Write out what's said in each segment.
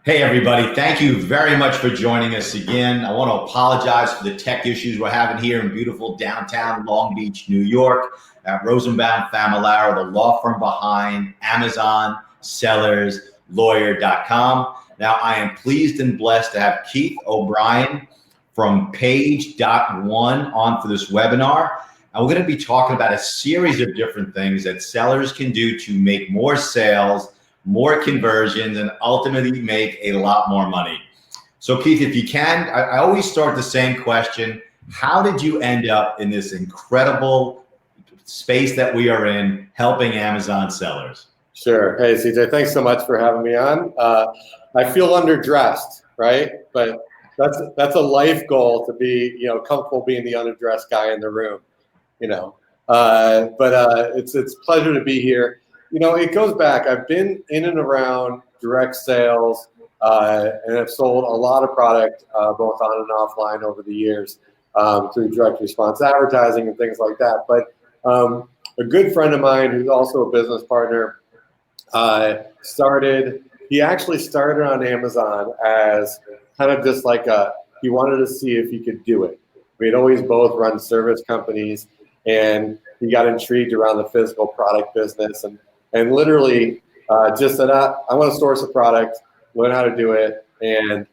Hey, everybody. Thank you very much for joining us again. I want to apologize for the tech issues we're having here in beautiful downtown Long Beach, New York at Rosenbaum Famularo, the law firm behind Amazon Sellers Lawyer.com. Now, I am pleased and blessed to have Keith O'Brien from Page.One on for this webinar. And we're going to be talking about a series of different things that sellers can do to make more sales, more conversions, and ultimately make a lot more money. So Keith, if you can, I always start the same question. How did you end up in this incredible space that we are in, helping Amazon sellers? Sure. Hey, CJ, thanks so much for having me on. I feel underdressed, right? But that's a life goal, to be, comfortable being the underdressed guy in the room, it's a pleasure to be here. It goes back. I've been in and around direct sales, and I've sold a lot of product, both on and offline over the years, through direct response advertising and things like that. But a good friend of mine who's also a business partner he actually started on Amazon as kind of just like he wanted to see if he could do it. We had always both run service companies, and he got intrigued around the physical product business and literally just said, I want to source a product, learn how to do it. And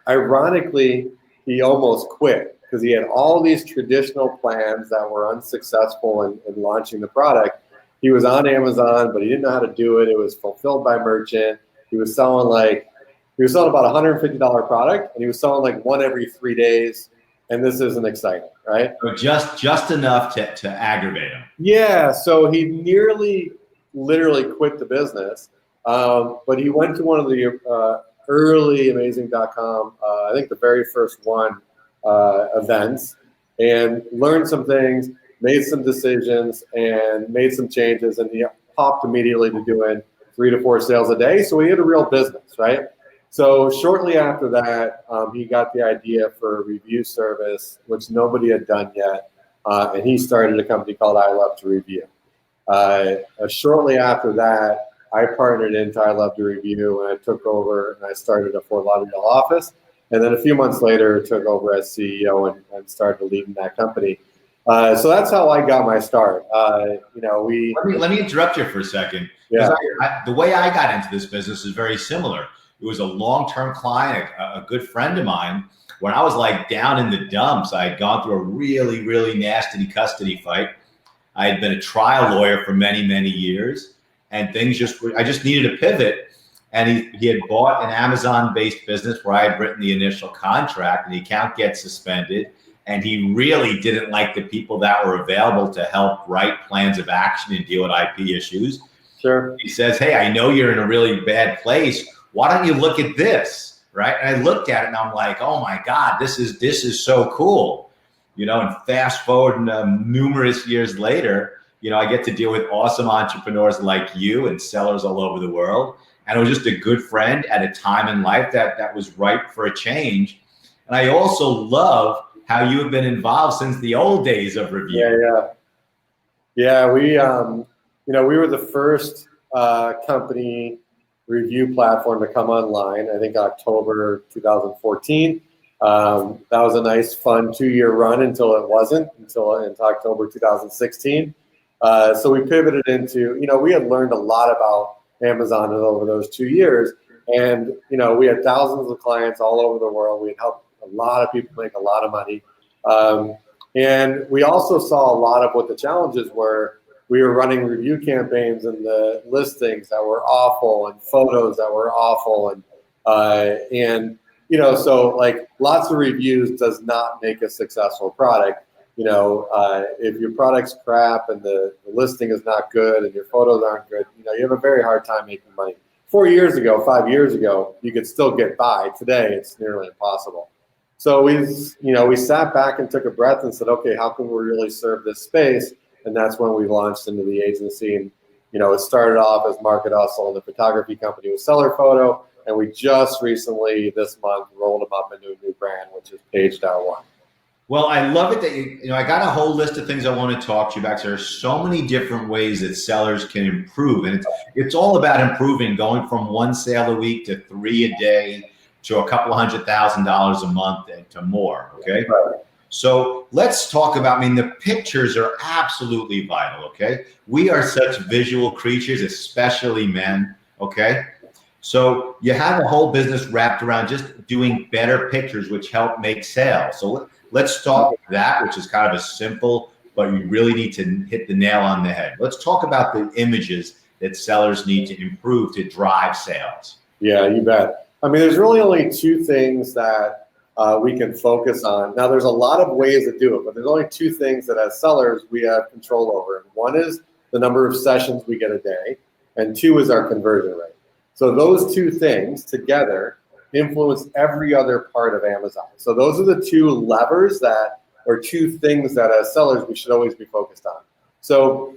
ironically, he almost quit because he had all these traditional plans that were unsuccessful in launching the product. He was on Amazon, but he didn't know how to do it. It was fulfilled by merchant. He was selling about $150 product, and he was selling like one every 3 days. And this isn't exciting, right? So just enough to aggravate him. Yeah, so he nearly literally quit the business, but he went to one of the early Amazing.com, I think the very first one, events, and learned some things, made some decisions, and made some changes, and he popped immediately to doing 3 to 4 sales a day. So he had a real business, right? So shortly after that, he got the idea for a review service, which nobody had done yet, and he started a company called I Love to Review. Shortly after that, I partnered into I Love to Review, and I took over and I started a Fort Lauderdale office. And then a few months later, took over as CEO and started leading that company. So that's how I got my start. Let me interrupt you for a second. Yeah. The way I got into this business is very similar. It was a long-term client, a good friend of mine. When I was like down in the dumps, I had gone through a really, really nasty custody fight. I had been a trial lawyer for many, many years, and I just needed a pivot. And he had bought an Amazon-based business where I had written the initial contract, and the account gets suspended. And he really didn't like the people that were available to help write plans of action and deal with IP issues. Sure. He says, hey, I know you're in a really bad place. Why don't you look at this, right? And I looked at it and I'm like, oh my God, this is so cool. And fast forward numerous years later, I get to deal with awesome entrepreneurs like you and sellers all over the world. And it was just a good friend at a time in life that was ripe for a change. And I also love how you have been involved since the old days of review. Yeah. We were the first company review platform to come online, I think October 2014. That was a nice, fun 2-year run until it wasn't, until October 2016. So we pivoted into, we had learned a lot about Amazon over those 2 years. And, we had thousands of clients all over the world. We had helped a lot of people make a lot of money. And we also saw a lot of what the challenges were. We were running review campaigns and the listings that were awful and photos that were awful. So like lots of reviews does not make a successful product. If your product's crap and the listing is not good and your photos aren't good, you have a very hard time making money. 4 years ago, 5 years ago, you could still get by. Today, it's nearly impossible. So we sat back and took a breath and said, okay, how can we really serve this space? And that's when we launched into the agency. And, it started off as Market Hustle, the photography company with Seller Photo. And we just recently, this month, rolled them up into a new brand, which is Page.One. Well, I love it that I got a whole list of things I want to talk to you about. There are so many different ways that sellers can improve, and it's all about improving, going from one sale a week to 3 a day to a couple $100,000 a month and to more. Okay. Right. So let's talk about, I mean, the pictures are absolutely vital. Okay. We are such visual creatures, especially men. Okay. So you have a whole business wrapped around just doing better pictures, which help make sales. So let's talk that, which is kind of a simple, but you really need to hit the nail on the head. Let's talk about the images that sellers need to improve to drive sales. Yeah, you bet. I mean, there's really only two things that we can focus on. Now, there's a lot of ways to do it, but there's only two things that as sellers we have control over. And one is the number of sessions we get a day, and two is our conversion rate. So those two things together influence every other part of Amazon. So those are the two levers or two things that as sellers we should always be focused on. So,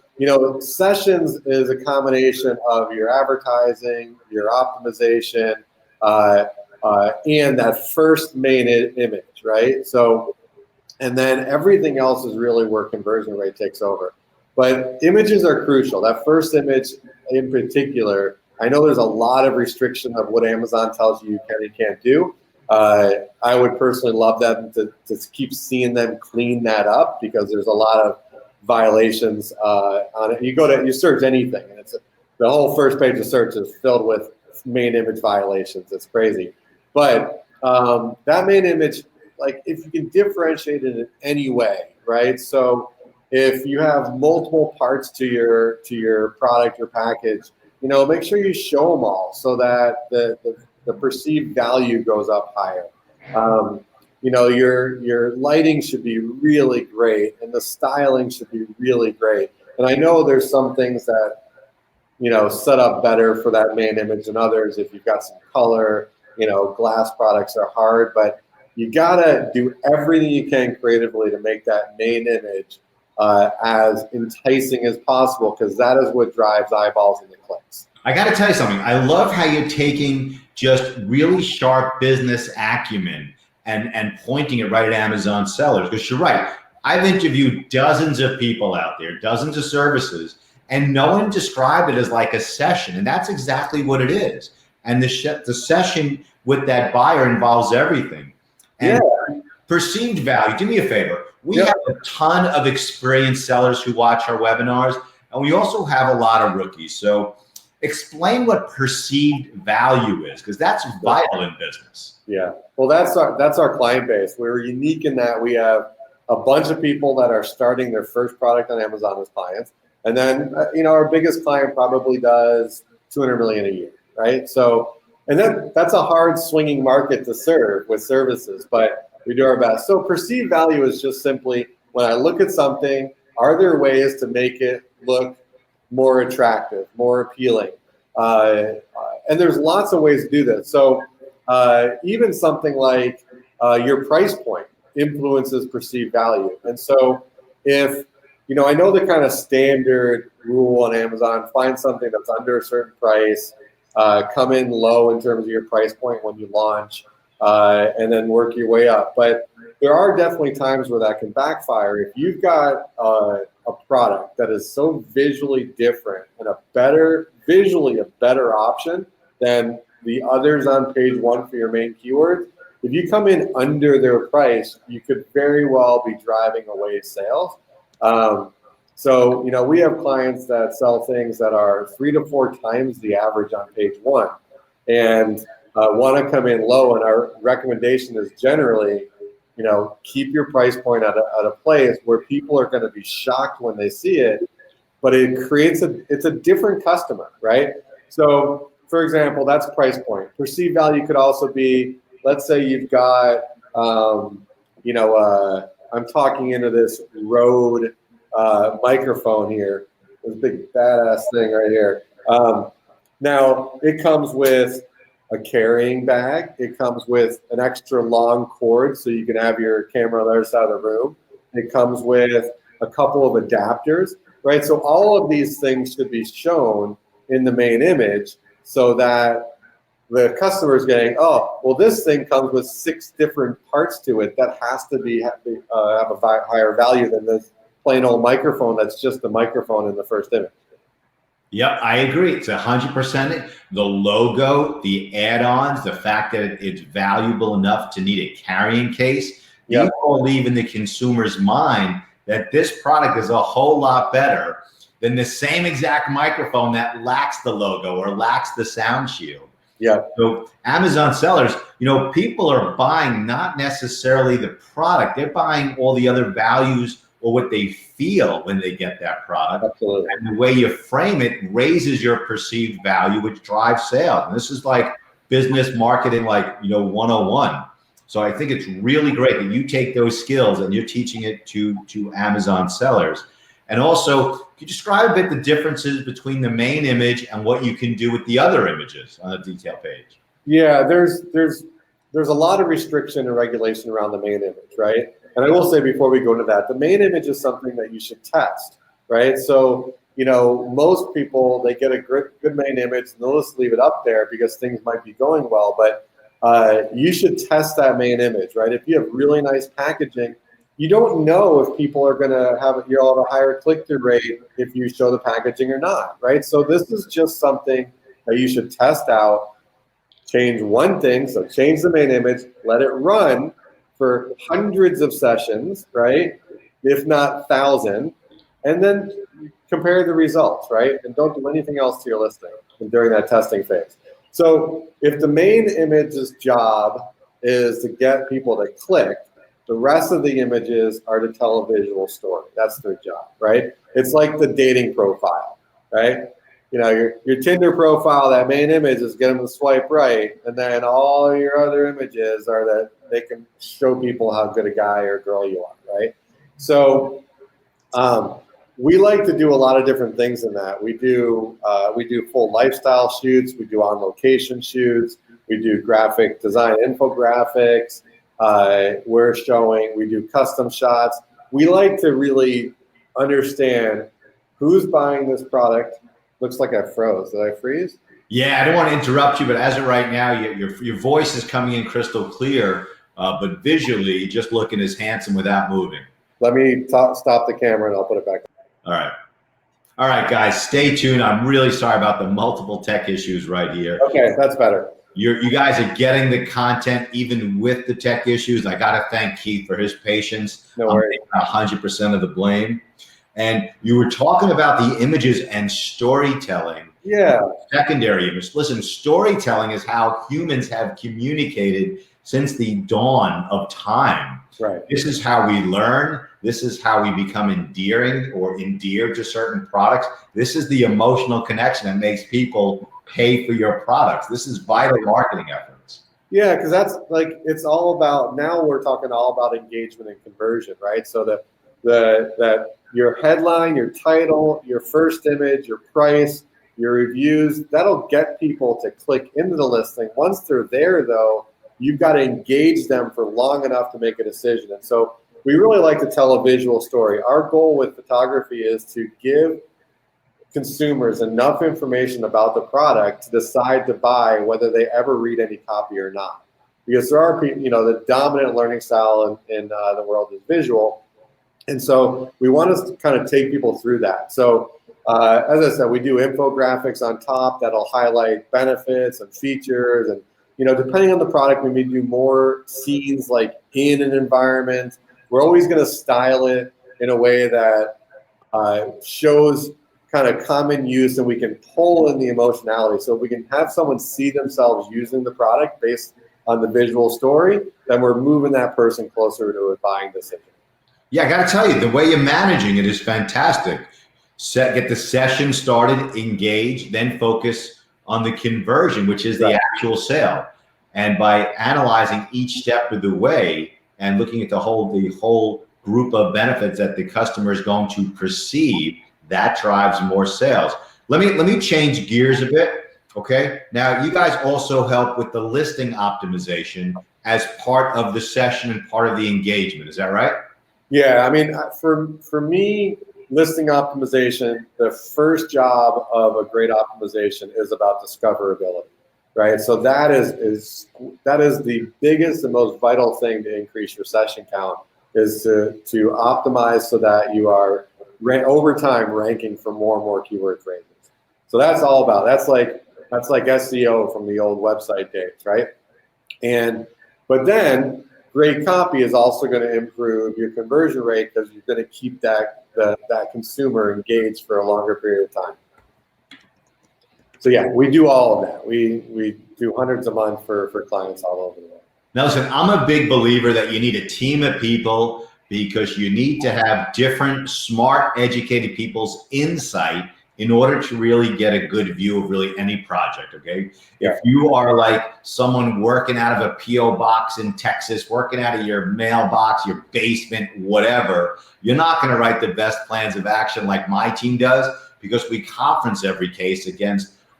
sessions is a combination of your advertising, your optimization, and that first main image, right? So, and then everything else is really where conversion rate takes over. But images are crucial. That first image in particular, I know there's a lot of restriction of what Amazon tells you can and can't do. I would personally love them to keep seeing them clean that up, because there's a lot of violations on it. You search anything, and the whole first page of search is filled with main image violations. It's crazy. But that main image, like, if you can differentiate it in any way, right? So if you have multiple parts to your product or package, make sure you show them all so that the perceived value goes up higher. Your lighting should be really great, and the styling should be really great. And I know there's some things that, set up better for that main image than others. If you've got some color, glass products are hard, but you gotta do everything you can creatively to make that main image as enticing as possible, because that is what drives eyeballs and the clicks. I got to tell you something. I love how you're taking just really sharp business acumen and pointing it right at Amazon sellers, because you're right. I've interviewed dozens of people out there, dozens of services, and no one described it as like a session, and that's exactly what it is. And the session with that buyer involves everything. And perceived value. Do me a favor. We have a ton of experienced sellers who watch our webinars, and we also have a lot of rookies. So explain what perceived value is, because that's vital in business. Yeah. Well, that's our client base. We're unique in that we have a bunch of people that are starting their first product on Amazon as clients. And then, our biggest client probably does $200 million a year, right? So, and that's a hard swinging market to serve with services, but we do our best. So perceived value is just simply, when I look at something, are there ways to make it look more attractive, more appealing? And there's lots of ways to do that. So even something like your price point influences perceived value. And so if, I know the kind of standard rule on Amazon, find something that's under a certain price, come in low in terms of your price point when you launch, and then work your way up. But there are definitely times where that can backfire. If you've got a product that is so visually different and visually a better option than the others on page one for your main keywords, if you come in under their price, you could very well be driving away sales. So, we have clients that sell things that are 3 to 4 times the average on page one, and want to come in low. And our recommendation is generally, keep your price point at a place where people are going to be shocked when they see it, but it's a different customer, right? So, for example, that's price point. Perceived value could also be, let's say you've got, I'm talking into this Rode microphone here, this big badass thing right here. Now, it comes with a carrying bag. It comes with an extra long cord so you can have your camera on the other side of the room. It comes with a couple of adapters, right? So all of these things should be shown in the main image so that the customer is getting, oh, well, this thing comes with 6 different parts to it that has to have a higher value than this plain old microphone that's just a microphone in the first image. Yep, I agree. It's 100%. The logo, the add-ons, the fact that it's valuable enough to need a carrying case. Yep. You all leave in the consumer's mind that this product is a whole lot better than the same exact microphone that lacks the logo or lacks the sound shield. Yeah. So Amazon sellers, people are buying not necessarily the product, they're buying all the other values or what they feel when they get that product. Absolutely. And the way you frame it raises your perceived value, which drives sales. And this is like business marketing, 101. So I think it's really great that you take those skills and you're teaching it to Amazon sellers. And also, can you describe a bit the differences between the main image and what you can do with the other images on the detail page? Yeah, there's a lot of restriction and regulation around the main image, right? And I will say before we go into that, the main image is something that you should test, right? So, most people, they get a good main image and they'll just leave it up there because things might be going well, but you should test that main image, right? If you have really nice packaging, you don't know if people are going to have a higher click-through rate if you show the packaging or not, right? So this is just something that you should test out. Change one thing, so change the main image, let it run for hundreds of sessions, right? If not 1,000, and then compare the results, right? And don't do anything else to your listing during that testing phase. So if the main image's job is to get people to click, the rest of the images are to tell a visual story. That's their job, right? It's like the dating profile, right? Your Tinder profile, that main image is get them to swipe right, and then all your other images are that they can show people how good a guy or girl you are, right? So we like to do a lot of different things in that. We do full lifestyle shoots, we do on-location shoots, we do graphic design infographics, we do custom shots. We like to really understand who's buying this product. Looks like I froze. Did I freeze? Yeah, I don't want to interrupt you, but as of right now, your voice is coming in crystal clear, but visually, just looking as handsome without moving. Let me stop the camera and I'll put it back. All right, guys, stay tuned. I'm really sorry about the multiple tech issues right here. Okay, that's better. You guys are getting the content even with the tech issues. I got to thank Keith for his patience. No worries. I'm taking 100% of the blame. And you were talking about the images and storytelling. Yeah. Secondary image. Listen, storytelling is how humans have communicated since the dawn of time. Right. This is how we learn. This is how we become endeared to certain products. This is the emotional connection that makes people pay for your products. This is vital marketing efforts. Yeah, because that's it's all about, now we're talking all about engagement and conversion, right? So that your headline, your title, your first image, your price, your reviews, that'll get people to click into the listing. Once they're there, though, you've got to engage them for long enough to make a decision. And so we really like to tell a visual story. Our goal with photography is to give consumers enough information about the product to decide to buy, whether they ever read any copy or not. Because there are people, the dominant learning style in the world is visual. And so we want to kind of take people through that. So as I said, we do infographics on top that'll highlight benefits and features. And, depending on the product, we may do more scenes like in an environment. We're always going to style it in a way that shows kind of common use, and we can pull in the emotionality. So if we can have someone see themselves using the product based on the visual story, then we're moving that person closer to a buying decision. Yeah, I got to tell you, the way you're managing it is fantastic. Get the session started, engage, then focus on the conversion, which is the actual sale. And by analyzing each step of the way and looking at the whole group of benefits that the customer is going to perceive, that drives more sales. Let me change gears a bit. Okay. Now, you guys also help with the listing optimization as part of the session and part of the engagement. Is that right? Yeah. I mean, for me, listing optimization, the first job of a great optimization is about discoverability. right? So that is the biggest and most vital thing to increase your session count, is to optimize so that you are over time ranking for more and more keyword phrases. So that's all about, that's like SEO from the old website days, right? But then great copy is also going to improve your conversion rate, because you're going to keep that consumer engaged for a longer period of time. So yeah, we do all of that. We do hundreds a month for clients all over the world. Now listen, I'm a big believer that you need a team of people, because you need to have different, smart, educated people's insight in order to really get a good view of really any project, okay? Yeah. If you are like someone working out of a P.O. box in Texas, working out of your mailbox, your basement, whatever, you're not gonna write the best plans of action like my team does, because we conference every case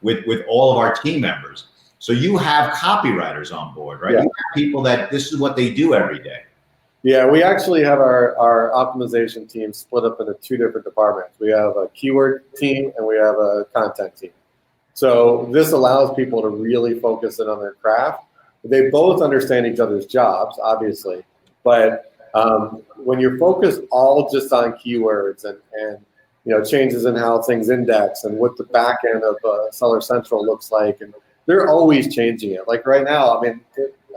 with all of our team members. So you have copywriters on board, right? Yeah. You have people that this is what they do every day. Yeah, we actually have our optimization team split up into two different departments. We have a keyword team and we have a content team. So this allows people to really focus in on their craft. They both understand each other's jobs, obviously, but when you're focused all just on keywords and changes in how things index and what the back end of Seller Central looks like, and they're always changing it. Like right now, I mean,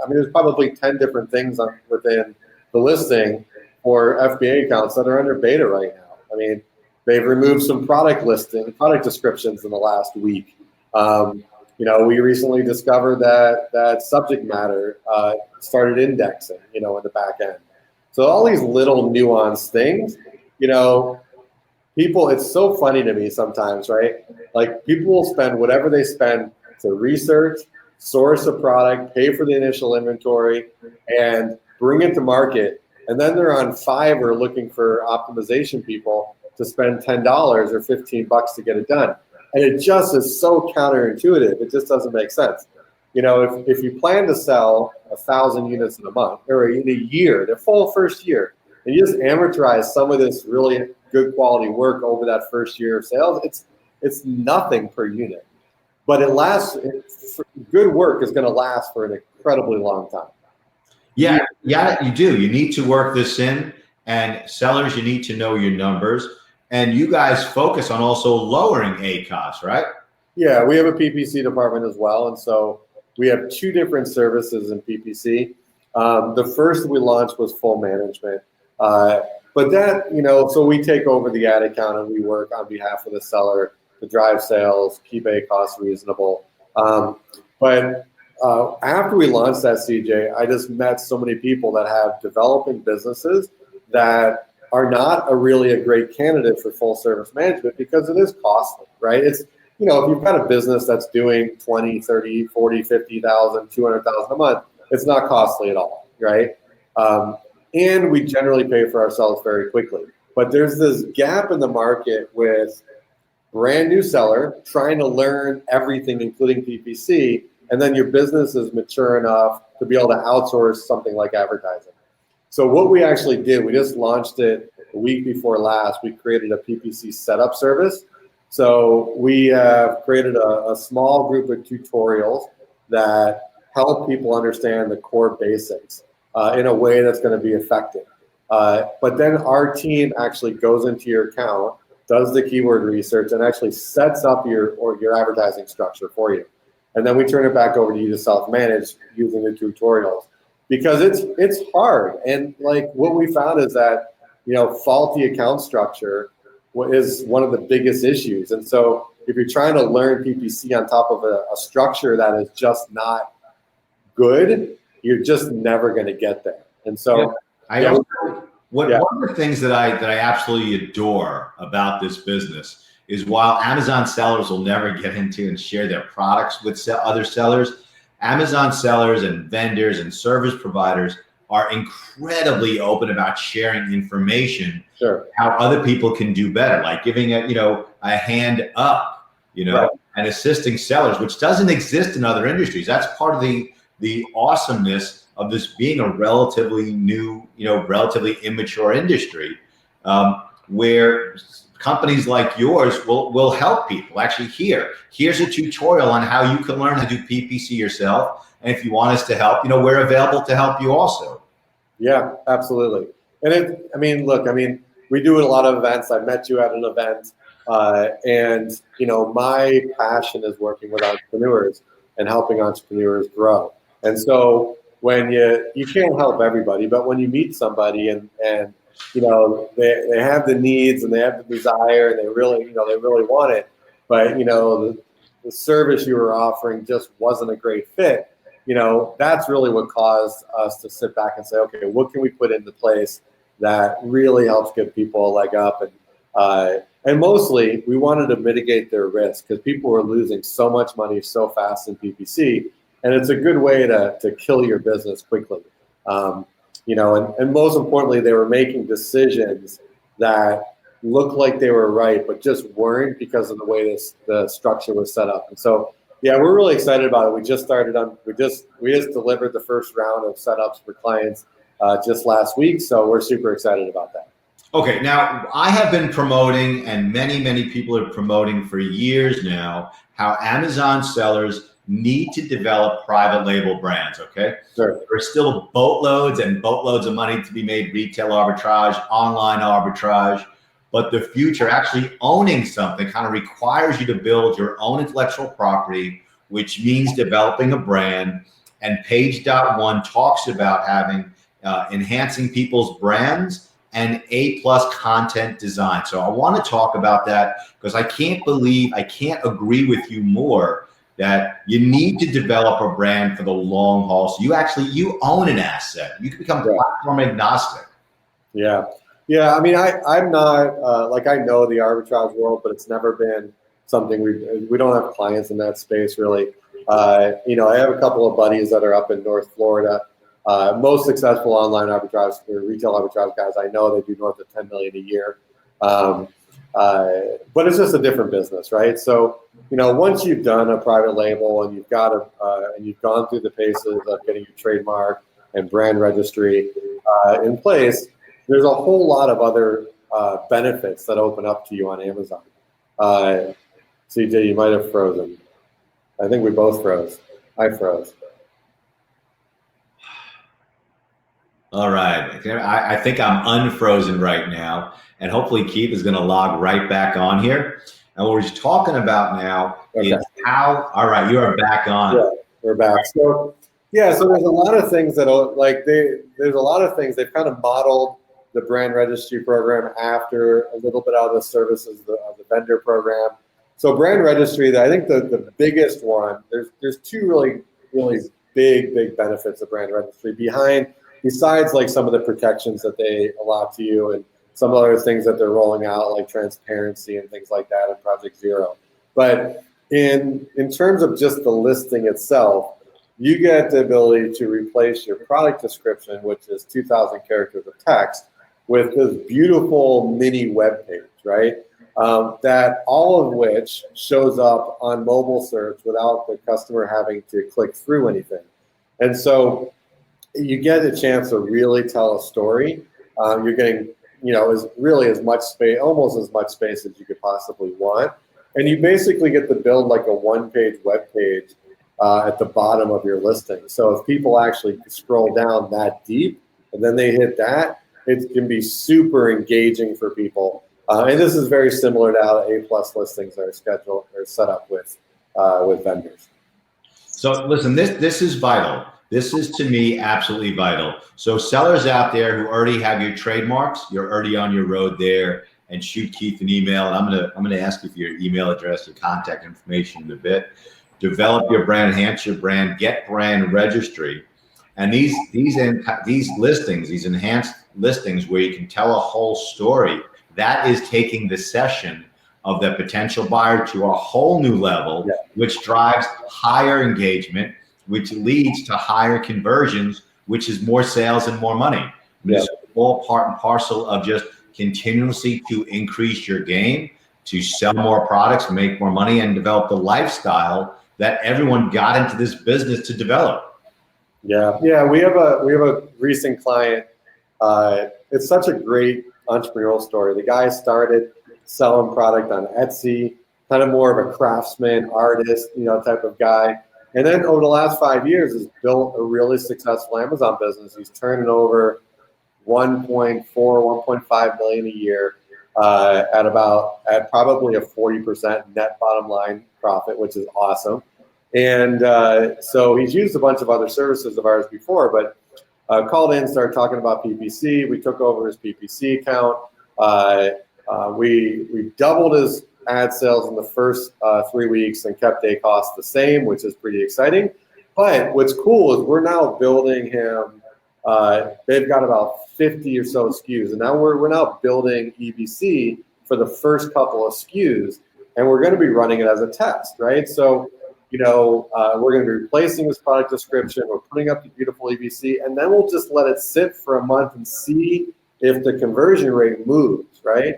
there's probably 10 different things within the listing for FBA accounts that are under beta right now. I mean, they've removed some product descriptions in the last week. We recently discovered that subject matter started indexing, in the back end. So all these little nuanced things, people, it's so funny to me sometimes, right? Like people will spend whatever they spend to research, source a product, pay for the initial inventory, and bring it to market, and then they're on Fiverr looking for optimization people to spend $10 or $15 to get it done. And it just is so counterintuitive. It just doesn't make sense. If you plan to sell 1,000 units in a month or in a year, the full first year, and you just amortize some of this really good quality work over that first year of sales, it's nothing per unit. But it lasts. Good work is going to last for an incredibly long time. Yeah, you do. You need to work this in, and sellers, you need to know your numbers, and you guys focus on also lowering ACOS, right? Yeah, we have a PPC department as well, and so we have two different services in PPC. The first we launched was full management, but that, so we take over the ad account and we work on behalf of the seller to drive sales, keep ACOS reasonable. But after we launched that, CJ, I just met so many people that have developing businesses that are not really a great candidate for full service management, because it is costly, right? It's, if you've got a business that's doing 20, 30, 40, 50,000, 200,000 a month, it's not costly at all, right? And we generally pay for ourselves very quickly. But there's this gap in the market with brand new seller trying to learn everything, including PPC, and then your business is mature enough to be able to outsource something like advertising. So what we actually did, we just launched it the week before last. We created a PPC setup service. So we have created a small group of tutorials that help people understand the core basics in a way that's going to be effective. But then our team actually goes into your account, does the keyword research, and actually sets up your advertising structure for you. And then we turn it back over to you to self-manage using the tutorials, because it's hard. And like what we found is that, faulty account structure is one of the biggest issues. And so if you're trying to learn PPC on top of a structure that is just not good, you're just never going to get there. And so one of the things that I absolutely adore about this business is, while Amazon sellers will never get into and share their products with other sellers, Amazon sellers and vendors and service providers are incredibly open about sharing information, sure, how other people can do better, like giving a hand up, right, and assisting sellers, which doesn't exist in other industries. That's part of the awesomeness of this being a relatively new, relatively immature industry, where companies like yours will help people. Actually, here's a tutorial on how you can learn how to do PPC yourself. And if you want us to help, we're available to help you also. Yeah, absolutely. And look, we do a lot of events. I met you at an event, and my passion is working with entrepreneurs and helping entrepreneurs grow. And so when you can't help everybody, but when you meet somebody and they have the needs and they have the desire and they really want it, but the service you were offering just wasn't a great fit. That's really what caused us to sit back and say, okay, what can we put into place that really helps give people a leg up? And mostly we wanted to mitigate their risk because people were losing so much money so fast in PPC, and it's a good way to kill your business quickly. And most importantly, they were making decisions that looked like they were right, but just weren't because of the way the structure was set up. And so, yeah, we're really excited about it. We just delivered the first round of setups for clients just last week, so we're super excited about that. Okay, now I have been promoting, and many people are promoting for years now, how Amazon sellers need to develop private label brands, okay? Sure. There are still boatloads and boatloads of money to be made, retail arbitrage, online arbitrage, but the future, actually owning something, kind of requires you to build your own intellectual property, which means developing a brand. And Page.One talks about having enhancing people's brands and A+ content design. So I want to talk about that because I can't agree with you more that you need to develop a brand for the long haul. So you own an asset. You can become platform agnostic. Yeah. Yeah. I'm not I know the arbitrage world, but it's never been something we don't have clients in that space really. I have a couple of buddies that are up in North Florida. Most successful online arbitrage or retail arbitrage guys I know, they do north of 10 million a year. But it's just a different business, right? So, once you've done a private label and you've gone through the paces of getting your trademark and brand registry in place, there's a whole lot of other benefits that open up to you on Amazon. CJ, you might have frozen. I think we both froze. I froze. All right, I think I'm unfrozen right now, and hopefully Keith is going to log right back on here. And what we're talking about now is how. All right, you are back on. Yeah, we're back. So there's a lot of things that they've kind of modeled the brand registry program after a little bit out of the services of the vendor program. So brand registry, I think the biggest one. There's two really big benefits of brand registry besides like some of the protections that they allot to you and some other things that they're rolling out like transparency and things like that in Project Zero. But in terms of just the listing itself, you get the ability to replace your product description, which is 2,000 characters of text, with this beautiful mini web page, right? That all of which shows up on mobile search without the customer having to click through anything. And so you get a chance to really tell a story. You're getting, as much space, almost as much space as you could possibly want. And you basically get to build like a one-page web page at the bottom of your listing. So if people actually scroll down that deep and then they hit that, it can be super engaging for people. And this is very similar to how A+ listings are set up with vendors. So listen, this is vital. This is, to me, absolutely vital. So sellers out there who already have your trademarks, you're already on your road there, and shoot Keith an email. And I'm gonna ask you for your email address, your contact information in a bit. Develop your brand, enhance your brand, get brand registry. And these listings, these enhanced listings where you can tell a whole story, that is taking the session of the potential buyer to a whole new level, which drives higher engagement, which leads to higher conversions, which is more sales and more money. It's all part and parcel of just continuously to increase your game, to sell more products, make more money, and develop the lifestyle that everyone got into this business to develop. Yeah. We have a recent client. It's such a great entrepreneurial story. The guy started selling product on Etsy, kind of more of a craftsman, artist, type of guy. And then over the last 5 years, has built a really successful Amazon business. He's turning over 1.4, 1.5 million a year at probably a 40% net bottom line profit, which is awesome. And so he's used a bunch of other services of ours before, but called in, started talking about PPC. We took over his PPC account. We doubled his ad sales in the first 3 weeks and kept day costs the same, which is pretty exciting. But what's cool is we're now building him. They've got about 50 or so SKUs, and now we're now building EBC for the first couple of SKUs, and we're going to be running it as a test, right? So, we're going to be replacing this product description. We're putting up the beautiful EBC, and then we'll just let it sit for a month and see if the conversion rate moves, right?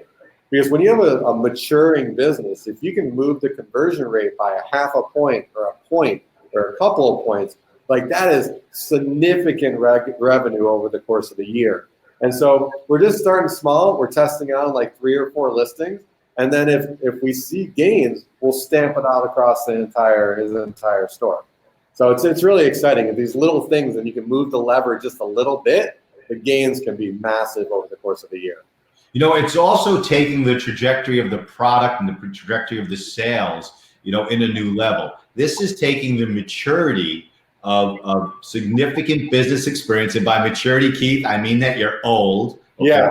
Because when you have a maturing business, if you can move the conversion rate by a half a point or a point or a couple of points, like that is significant revenue over the course of the year. And so we're just starting small. We're testing out like 3 or 4 listings. And then if we see gains, we'll stamp it out across his entire store. So it's really exciting. These little things, and you can move the lever just a little bit, the gains can be massive over the course of the year. It's also taking the trajectory of the product and the trajectory of the sales, in a new level. This is taking the maturity of significant business experience. And by maturity, Keith, I mean that you're old. Okay? Yeah.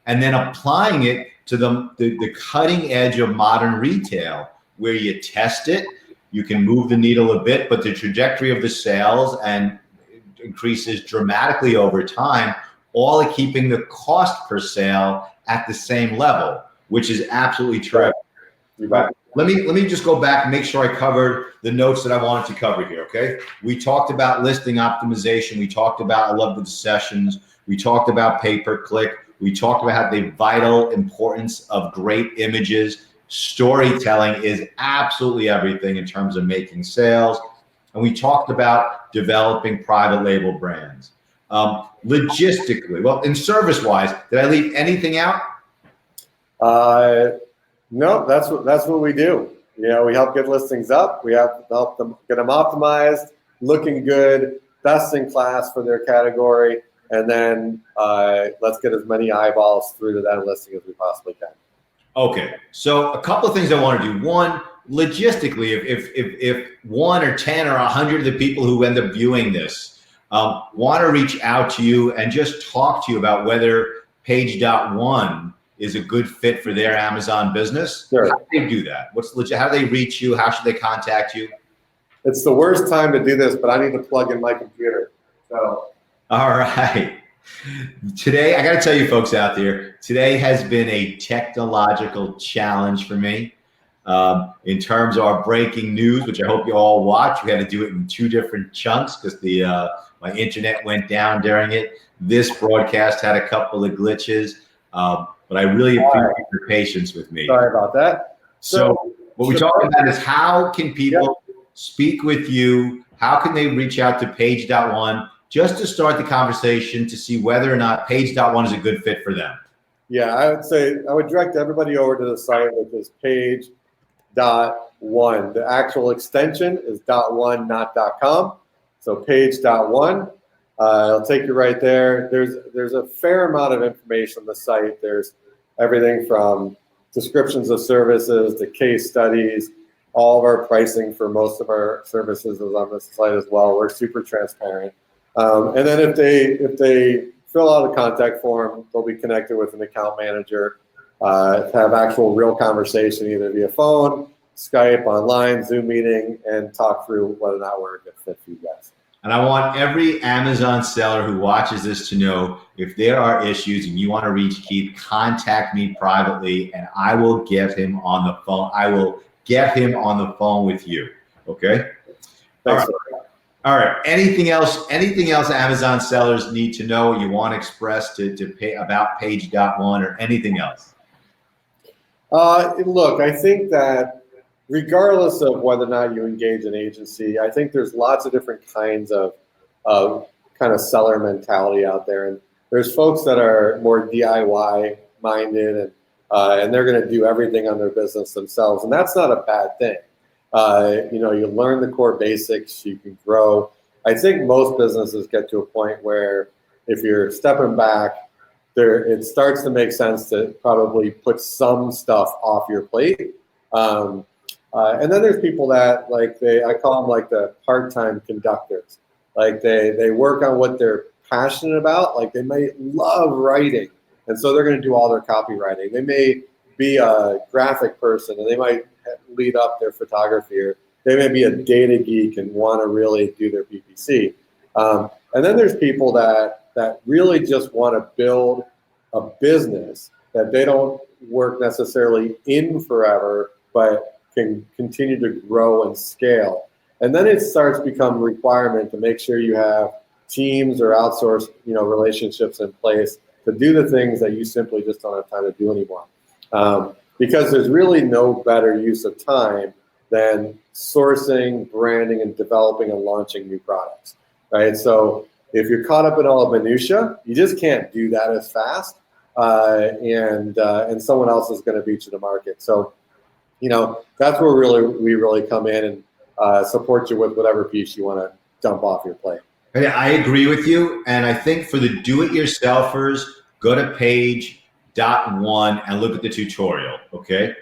And then applying it to the cutting edge of modern retail, where you test it, you can move the needle a bit, but the trajectory of the sales and increases dramatically over time, all keeping the cost per sale at the same level, which is absolutely terrific. Right. Let me just go back and make sure I covered the notes that I wanted to cover here, okay? We talked about listing optimization. We talked about, I love the sessions. We talked about pay-per-click. We talked about the vital importance of great images. Storytelling is absolutely everything in terms of making sales. And we talked about developing private label brands. Logistically, well, in service-wise, did I leave anything out? No, that's what we do. We help get listings up. We have to help them get them optimized, looking good, best in class for their category, and then let's get as many eyeballs through to that listing as we possibly can. Okay, so a couple of things I want to do. One, logistically, if 1 or 10 or 100 of the people who end up viewing this want to reach out to you and just talk to you about whether Page.One is a good fit for their Amazon business, sure. How do they do that? How do they reach you? How should they contact you? It's the worst time to do this, but I need to plug in my computer. So. All right. Today, I got to tell you folks out there, today has been a technological challenge for me. In terms of our breaking news, which I hope you all watch, we had to do it in 2 different chunks because my internet went down during it. This broadcast had a couple of glitches, but I really appreciate your patience with me. Sorry about that. So what we're talking about is how can people speak with you? How can they reach out to Page.One just to start the conversation to see whether or not Page.One is a good fit for them? Yeah, I would direct everybody over to the site, which is Page.One. The actual extension is .one, not .com. So Page.One. It'll take you right there. There's a fair amount of information on the site. There's everything from descriptions of services to case studies. All of our pricing for most of our services is on this site as well. We're super transparent. And then if they fill out a contact form, they'll be connected with an account manager to have actual real conversation, either via phone, Skype, online, Zoom meeting, and talk through whether or not we're a good fit for you guys. And I want every Amazon seller who watches this to know if there are issues and you want to reach Keith, contact me privately and I will get him on the phone. I will get him on the phone with you. Okay? Thanks. All right. Anything else Amazon sellers need to know, you want to express to pay about Page.One or anything else? Look, I think that regardless of whether or not you engage an agency, I think there's lots of different kinds of kind of seller mentality out there. And there's folks that are more DIY minded and and they're going to do everything on their business themselves. And that's not a bad thing. You learn the core basics, you can grow. I think most businesses get to a point where if you're stepping back, it starts to make sense to probably put some stuff off your plate. And then there's people that I call them like the part-time conductors. Like they work on what they're passionate about. Like they may love writing, and so they're going to do all their copywriting. They may be a graphic person, and they might lead up their photography, or they may be a data geek and want to really do their PPC. And then there's people that really just want to build a business that they don't work necessarily in forever, but can continue to grow and scale. And then it starts to become a requirement to make sure you have teams or outsourced, relationships in place to do the things that you simply just don't have time to do anymore. Because there's really no better use of time than sourcing, branding, and developing and launching new products, right? So if you're caught up in all the minutia, you just can't do that as fast, and someone else is going to beat you to market. So, that's where we really come in and support you with whatever piece you want to dump off your plate. I agree with you, and I think for the do-it-yourselfers, go to Page.One and look at the tutorial, okay?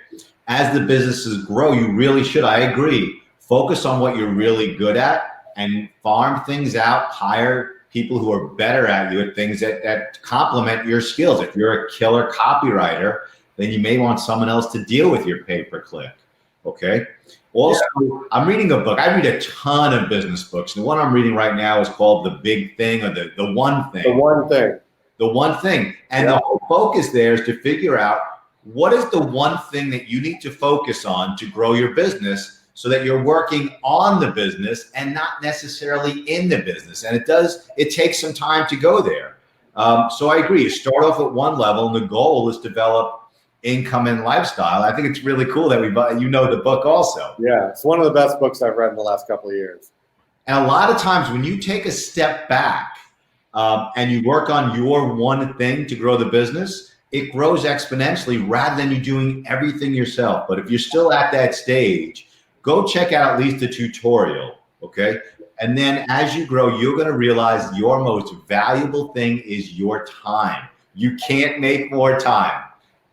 As the businesses grow, you really should, I agree, focus on what you're really good at and farm things out, hire people who are better at you at things that complement your skills. If you're a killer copywriter, then you may want someone else to deal with your pay-per-click, okay? Also, I'm reading a book. I read a ton of business books. The one I'm reading right now is called The Big Thing, or the One Thing. The One Thing. The One Thing. And the whole focus there is to figure out what is the one thing that you need to focus on to grow your business so that you're working on the business and not necessarily in the business. And it takes some time to go there. So I agree. You start off at one level, and the goal is develop income and lifestyle. I think it's really cool that the book also. Yeah, it's one of the best books I've read in the last couple of years. And a lot of times when you take a step back and you work on your one thing to grow the business, it grows exponentially rather than you doing everything yourself. But if you're still at that stage, go check out at least the tutorial, okay? And then as you grow, you're gonna realize your most valuable thing is your time. You can't make more time.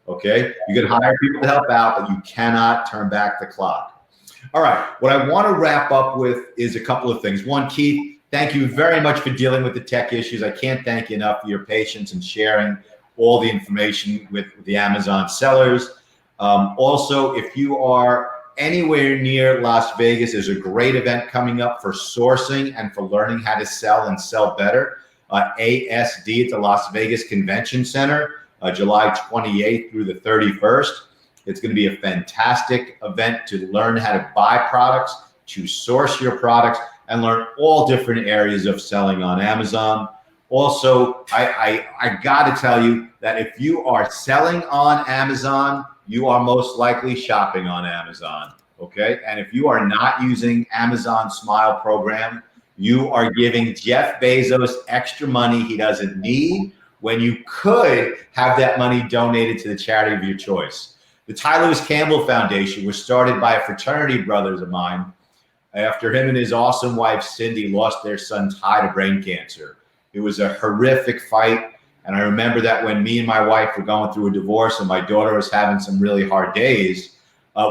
Okay, you can hire people to help out, but you cannot turn back the clock. All right, what I want to wrap up with is a couple of things. One, Keith, thank you very much for dealing with the tech issues. I can't thank you enough for your patience and sharing all the information with the Amazon sellers. Also, if you are anywhere near Las Vegas, there's a great event coming up for sourcing and for learning how to sell and sell better. ASD at the Las Vegas Convention Center. July 28th through the 31st. It's going to be a fantastic event to learn how to buy products, to source your products, and learn all different areas of selling on Amazon. Also, I got to tell you that if you are selling on Amazon, you are most likely shopping on Amazon, okay? And if you are not using Amazon Smile program, you are giving Jeff Bezos extra money he doesn't need, when you could have that money donated to the charity of your choice. The Ty Lewis Campbell Foundation was started by a fraternity brothers of mine after him and his awesome wife, Cindy, lost their son, Ty, to brain cancer. It was a horrific fight. And I remember that when me and my wife were going through a divorce and my daughter was having some really hard days,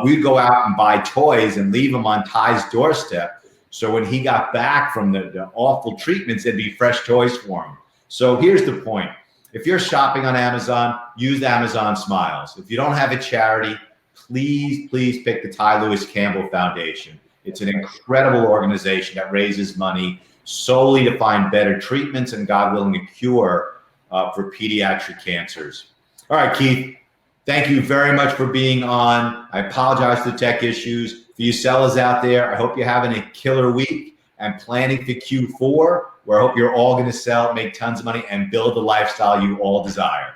we'd go out and buy toys and leave them on Ty's doorstep. So when he got back from the awful treatments, there'd be fresh toys for him. So here's the point. If you're shopping on Amazon, use Amazon Smiles. If you don't have a charity, please pick the Ty Lewis Campbell Foundation. It's an incredible organization that raises money solely to find better treatments and, God willing, a cure for pediatric cancers. All right, Keith, thank you very much for being on. I apologize for the tech issues. For you sellers out there, I hope you're having a killer week and planning for Q4, where I hope you're all going to sell, make tons of money, and build the lifestyle you all desire.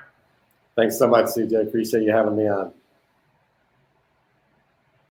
Thanks so much, CJ. Appreciate you having me on.